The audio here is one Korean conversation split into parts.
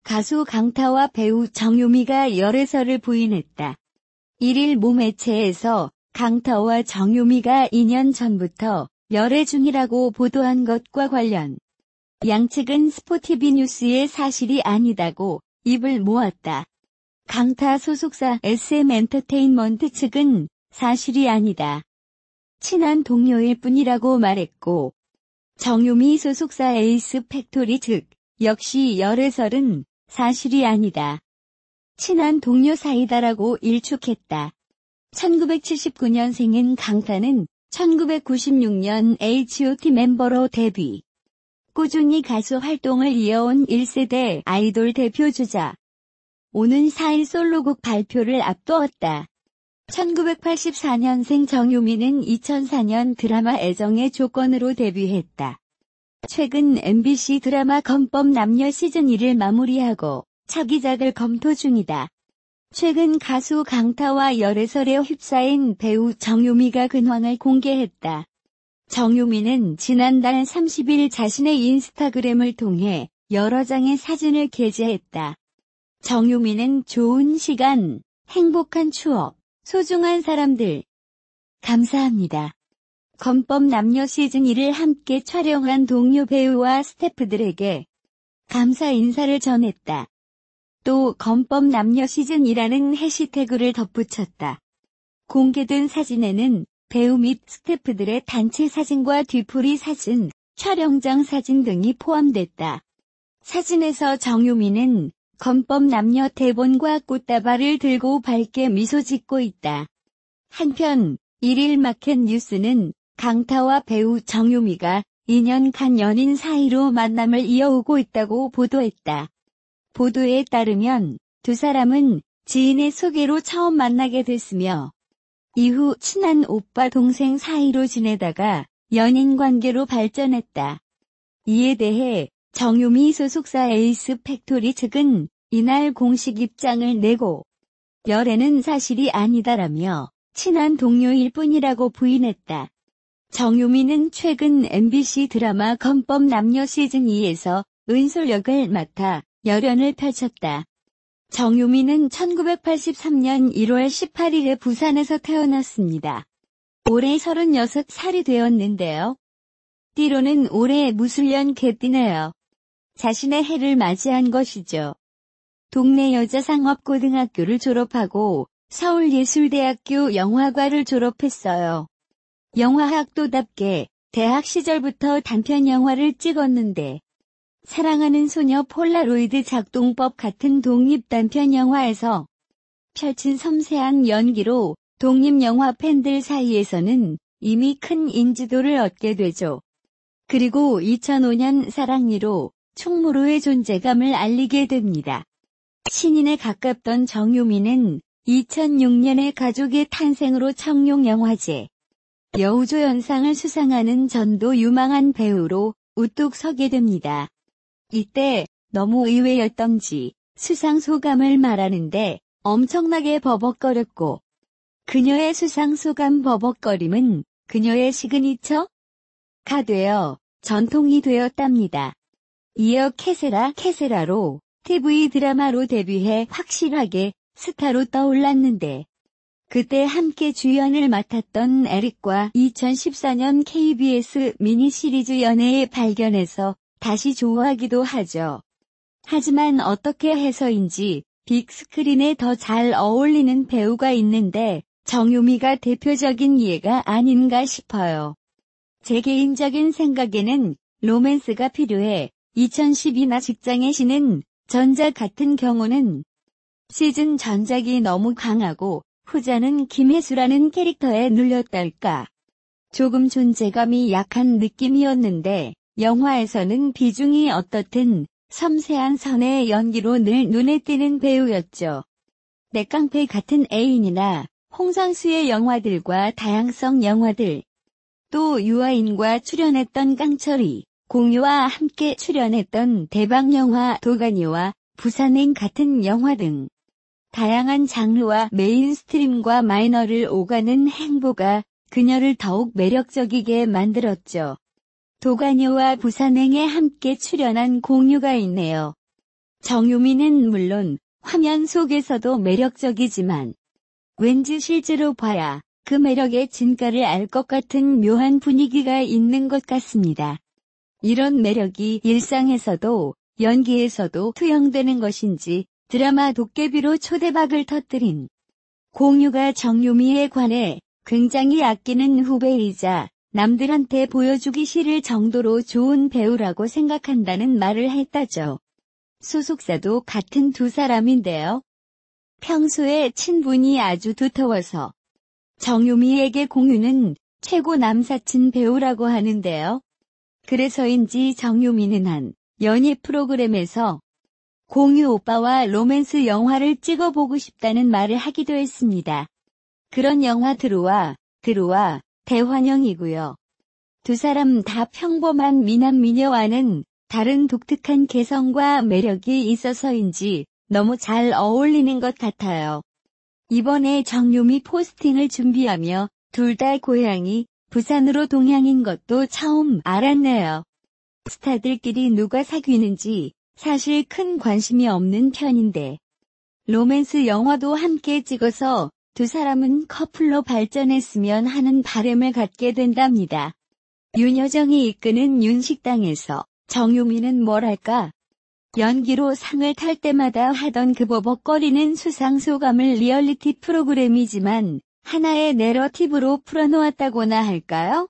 가수 강타와 배우 정유미가 열애설을 부인했다. 1일 모 매체에서 강타와 정유미가 2년 전부터 열애 중이라고 보도한 것과 관련 양측은 스포티비 뉴스의 사실이 아니다고 입을 모았다. 강타 소속사 SM엔터테인먼트 측은 사실이 아니다. 친한 동료일 뿐이라고 말했고, 정유미 소속사 에이스팩토리 측 역시 열애설은 사실이 아니다. 친한 동료 사이다라고 일축했다. 1979년생인 강타는 1996년 H.O.T 멤버로 데뷔. 꾸준히 가수 활동을 이어온 1세대 아이돌 대표주자. 오는 4일 솔로곡 발표를 앞두었다. 1984년생 정유미는 2004년 드라마 애정의 조건으로 데뷔했다. 최근 MBC 드라마 건법 남녀 시즌 1을 마무리하고 차기작을 검토 중이다. 최근 가수 강타와 열애설에 휩싸인 배우 정유미가 근황을 공개했다. 정유미는 지난달 30일 자신의 인스타그램을 통해 여러 장의 사진을 게재했다. 정유미는 좋은 시간, 행복한 추억, 소중한 사람들. 감사합니다. 건법 남녀 시즌 1을 함께 촬영한 동료 배우와 스태프들에게 감사 인사를 전했다. 또 건법 남녀 시즌2라는 해시태그를 덧붙였다. 공개된 사진에는 배우 및 스태프들의 단체 사진과 뒤풀이 사진, 촬영장 사진 등이 포함됐다. 사진에서 정유미는 건법 남녀 대본과 꽃다발을 들고 밝게 미소 짓고 있다. 한편 1일 마켓 뉴스는 강타와 배우 정유미가 2년간 연인 사이로 만남을 이어오고 있다고 보도했다. 보도에 따르면 두 사람은 지인의 소개로 처음 만나게 됐으며 이후 친한 오빠 동생 사이로 지내다가 연인 관계로 발전했다. 이에 대해 정유미 소속사 에이스팩토리 측은 이날 공식 입장을 내고 열애는 사실이 아니다라며 친한 동료일 뿐이라고 부인했다. 정유미는 최근 MBC 드라마 건법 남녀 시즌2에서 은솔 역을 맡아 열연을 펼쳤다. 정유미는 1983년 1월 18일에 부산에서 태어났습니다. 올해 36살이 되었는데요. 띠로는 올해 무술년 개띠네요. 자신의 해를 맞이한 것이죠. 동네 여자상업고등학교를 졸업하고 서울예술대학교 영화과를 졸업했어요. 영화학도답게 대학 시절부터 단편 영화를 찍었는데 사랑하는 소녀 폴라로이드 작동법 같은 독립 단편 영화에서 펼친 섬세한 연기로 독립영화 팬들 사이에서는 이미 큰 인지도를 얻게 되죠. 그리고 2005년 사랑니로 충무로의 존재감을 알리게 됩니다. 신인에 가깝던 정유미는 2006년에 가족의 탄생으로 청룡영화제 여우조연상을 수상하는 전도 유망한 배우로 우뚝 서게 됩니다. 이때 너무 의외였던지 수상 소감을 말하는데 엄청나게 버벅거렸고 그녀의 수상 소감 버벅거림은 그녀의 시그니처가 되어 전통이 되었답니다. 이어 케세라로 TV 드라마로 데뷔해 확실하게 스타로 떠올랐는데 그때 함께 주연을 맡았던 에릭과 2014년 KBS 미니시리즈 연애의 발견에서 다시 좋아하기도 하죠. 하지만 어떻게 해서인지 빅스크린에 더 잘 어울리는 배우가 있는데 정유미가 대표적인 예가 아닌가 싶어요. 제 개인적인 생각에는 로맨스가 필요해 2012나 직장의 신은 전작 같은 경우는 시즌 전작이 너무 강하고 후자는 김혜수라는 캐릭터에 눌렸달까. 조금 존재감이 약한 느낌이었는데 영화에서는 비중이 어떻든 섬세한 선의 연기로 늘 눈에 띄는 배우였죠. 내 깡패 같은 애인이나 홍상수의 영화들과 다양성 영화들, 또 유아인과 출연했던 깡철이, 공유와 함께 출연했던 대박영화 도가니와 부산행 같은 영화 등 다양한 장르와 메인스트림과 마이너를 오가는 행보가 그녀를 더욱 매력적이게 만들었죠. 도가니와 부산행에 함께 출연한 공유가 있네요. 정유미는 물론 화면 속에서도 매력적이지만 왠지 실제로 봐야 그 매력의 진가를 알 것 같은 묘한 분위기가 있는 것 같습니다. 이런 매력이 일상에서도 연기에서도 투영되는 것인지 드라마 도깨비로 초대박을 터뜨린 공유가 정유미에 관해 굉장히 아끼는 후배이자 남들한테 보여주기 싫을 정도로 좋은 배우라고 생각한다는 말을 했다죠. 소속사도 같은 두 사람인데요. 평소에 친분이 아주 두터워서 정유미에게 공유는 최고 남사친 배우라고 하는데요. 그래서인지 정유미는 한 연예 프로그램에서 공유 오빠와 로맨스 영화를 찍어보고 싶다는 말을 하기도 했습니다. 그런 영화 들어와 대환영이고요. 두 사람 다 평범한 미남 미녀와는 다른 독특한 개성과 매력이 있어서인지 너무 잘 어울리는 것 같아요. 이번에 정유미 포스팅을 준비하며 둘 다 고향이 부산으로 동향인 것도 처음 알았네요. 스타들끼리 누가 사귀는지 사실 큰 관심이 없는 편인데 로맨스 영화도 함께 찍어서 두 사람은 커플로 발전했으면 하는 바람을 갖게 된답니다. 윤여정이 이끄는 윤식당에서 정유미는 뭐랄까 연기로 상을 탈 때마다 하던 그 버벅거리는 수상소감을 리얼리티 프로그램이지만 하나의 내러티브로 풀어놓았다고나 할까요?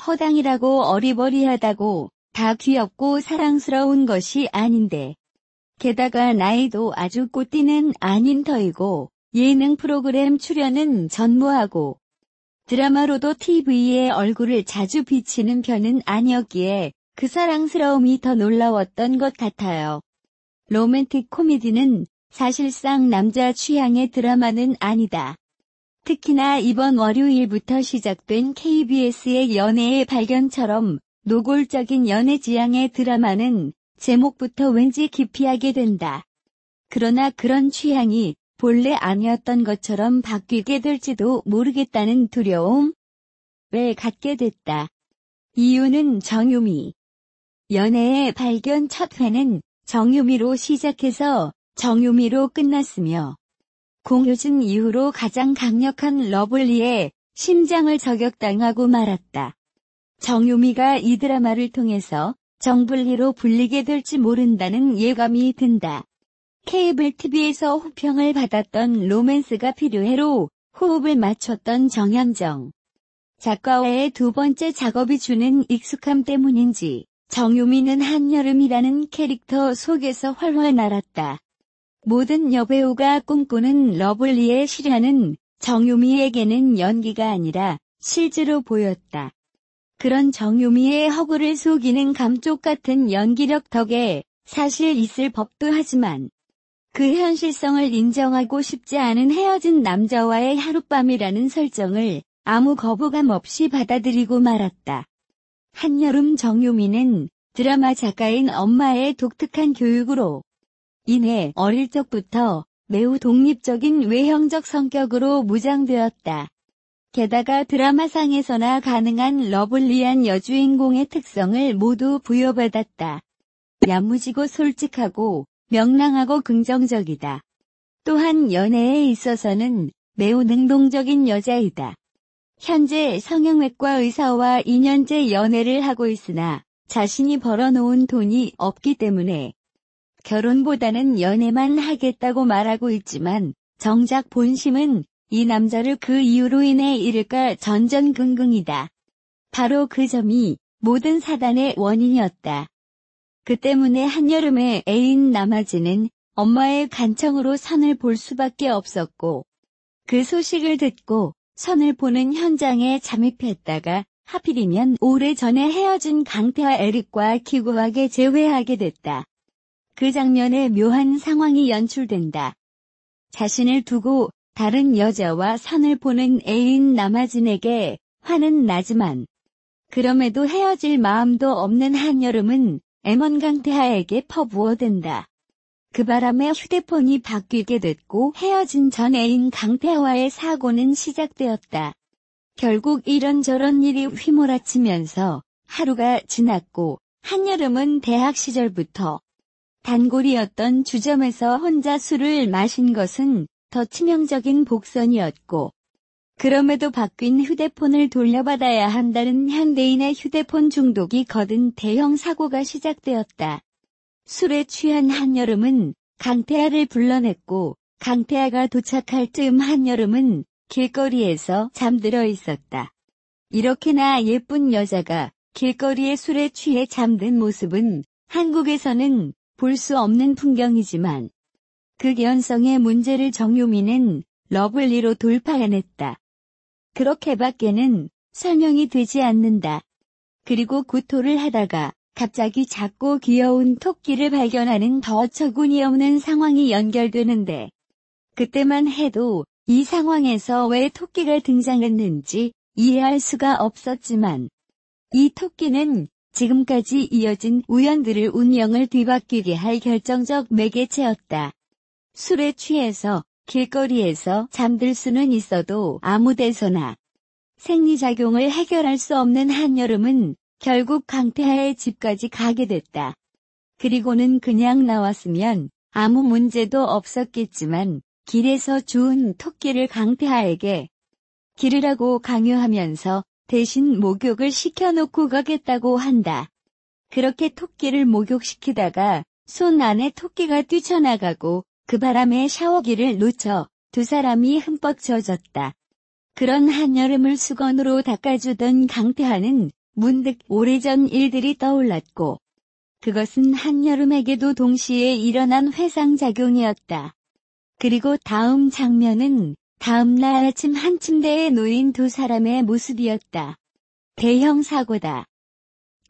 허당이라고 어리버리하다고 다 귀엽고 사랑스러운 것이 아닌데 게다가 나이도 아주 꽃띠는 아닌 터이고 예능 프로그램 출연은 전무하고 드라마로도 TV에 얼굴을 자주 비치는 편은 아니었기에 그 사랑스러움이 더 놀라웠던 것 같아요. 로맨틱 코미디는 사실상 남자 취향의 드라마는 아니다. 특히나 이번 월요일부터 시작된 KBS의 연애의 발견처럼 노골적인 연애 지향의 드라마는 제목부터 왠지 기피하게 된다. 그러나 그런 취향이 본래 아니었던 것처럼 바뀌게 될지도 모르겠다는 두려움을 갖게 됐다. 이유는 정유미. 연애의 발견 첫 회는 정유미로 시작해서 정유미로 끝났으며 공효진 이후로 가장 강력한 러블리에 심장을 저격당하고 말았다. 정유미가 이 드라마를 통해서 정블리로 불리게 될지 모른다는 예감이 든다. 케이블 TV에서 호평을 받았던 로맨스가 필요해로 호흡을 맞췄던 정현정 작가와의 두 번째 작업이 주는 익숙함 때문인지 정유미는 한여름이라는 캐릭터 속에서 훨훨 날았다. 모든 여배우가 꿈꾸는 러블리의 실현은 정유미에게는 연기가 아니라 실제로 보였다. 그런 정유미의 허구를 속이는 감쪽 같은 연기력 덕에 사실 있을 법도 하지만 그 현실성을 인정하고 싶지 않은 헤어진 남자와의 하룻밤이라는 설정을 아무 거부감 없이 받아들이고 말았다. 한여름 정유미는 드라마 작가인 엄마의 독특한 교육으로 인해 어릴 적부터 매우 독립적인 외형적 성격으로 무장되었다. 게다가 드라마상에서나 가능한 러블리한 여주인공의 특성을 모두 부여받았다. 야무지고 솔직하고 명랑하고 긍정적이다. 또한 연애에 있어서는 매우 능동적인 여자이다. 현재 성형외과 의사와 2년째 연애를 하고 있으나 자신이 벌어놓은 돈이 없기 때문에 결혼보다는 연애만 하겠다고 말하고 있지만 정작 본심은 이 남자를 그 이유로 인해 잃을까 전전긍긍이다. 바로 그 점이 모든 사단의 원인이었다. 그 때문에 한여름에 애인 남아지는 엄마의 간청으로 선을 볼 수밖에 없었고 그 소식을 듣고 선을 보는 현장에 잠입했다가 하필이면 오래전에 헤어진 강태와 에릭과 기구하게 재회하게 됐다. 그 장면에 묘한 상황이 연출된다. 자신을 두고 다른 여자와 선을 보는 애인 남아진에게 화는 나지만 그럼에도 헤어질 마음도 없는 한여름은 M1 강태하에게 퍼부어댄다. 그 바람에 휴대폰이 바뀌게 됐고 헤어진 전 애인 강태하와의 사고는 시작되었다. 결국 이런저런 일이 휘몰아치면서 하루가 지났고 한여름은 대학 시절부터 단골이었던 주점에서 혼자 술을 마신 것은 더 치명적인 복선이었고, 그럼에도 바뀐 휴대폰을 돌려받아야 한다는 현대인의 휴대폰 중독이 거둔 대형 사고가 시작되었다. 술에 취한 한여름은 강태하를 불러냈고, 강태하가 도착할 즈음 한여름은 길거리에서 잠들어 있었다. 이렇게나 예쁜 여자가 길거리에 술에 취해 잠든 모습은 한국에서는 볼 수 없는 풍경이지만, 극연성의 문제를 정유미는 러블리로 돌파해냈다. 그렇게밖에는 설명이 되지 않는다. 그리고 구토를 하다가 갑자기 작고 귀여운 토끼를 발견하는 더 어처구니 없는 상황이 연결되는데, 그때만 해도 이 상황에서 왜 토끼가 등장했는지 이해할 수가 없었지만, 이 토끼는 지금까지 이어진 우연들을 운명을 뒤바뀌게 할 결정적 매개체였다. 술에 취해서 길거리에서 잠들 수는 있어도 아무 데서나 생리작용을 해결할 수 없는 한여름은 결국 강태하의 집까지 가게 됐다. 그리고는 그냥 나왔으면 아무 문제도 없었겠지만 길에서 주운 토끼를 강태하에게 기르라고 강요하면서 대신 목욕을 시켜놓고 가겠다고 한다. 그렇게 토끼를 목욕시키다가 손 안에 토끼가 뛰쳐나가고 그 바람에 샤워기를 놓쳐 두 사람이 흠뻑 젖었다. 그런 한여름을 수건으로 닦아주던 강태하는 문득 오래전 일들이 떠올랐고, 그것은 한여름에게도 동시에 일어난 회상작용이었다. 그리고 다음 장면은 다음 날 아침 한 침대에 놓인 두 사람의 모습이었다. 대형 사고다.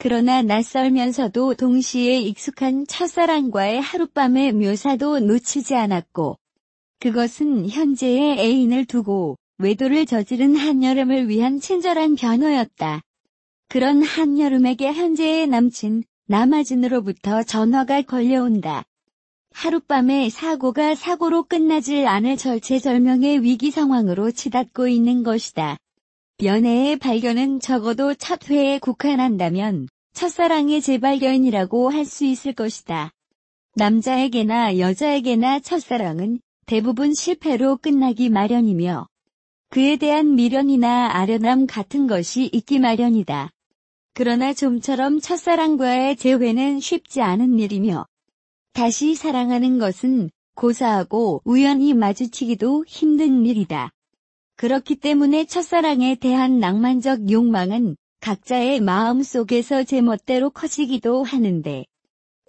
그러나 낯설면서도 동시에 익숙한 첫사랑과의 하룻밤의 묘사도 놓치지 않았고, 그것은 현재의 애인을 두고 외도를 저지른 한여름을 위한 친절한 변호였다. 그런 한여름에게 현재의 남친 남아진으로부터 전화가 걸려온다. 하룻밤의 사고가 사고로 끝나질 않을 절체절명의 위기 상황으로 치닫고 있는 것이다. 연애의 발견은 적어도 첫 회에 국한한다면 첫사랑의 재발견이라고 할 수 있을 것이다. 남자에게나 여자에게나 첫사랑은 대부분 실패로 끝나기 마련이며 그에 대한 미련이나 아련함 같은 것이 있기 마련이다. 그러나 좀처럼 첫사랑과의 재회는 쉽지 않은 일이며 다시 사랑하는 것은 고사하고 우연히 마주치기도 힘든 일이다. 그렇기 때문에 첫사랑에 대한 낭만적 욕망은 각자의 마음 속에서 제멋대로 커지기도 하는데,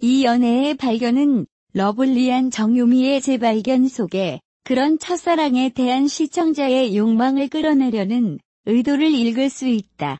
이 연애의 발견은 러블리한 정유미의 재발견 속에 그런 첫사랑에 대한 시청자의 욕망을 끌어내려는 의도를 읽을 수 있다.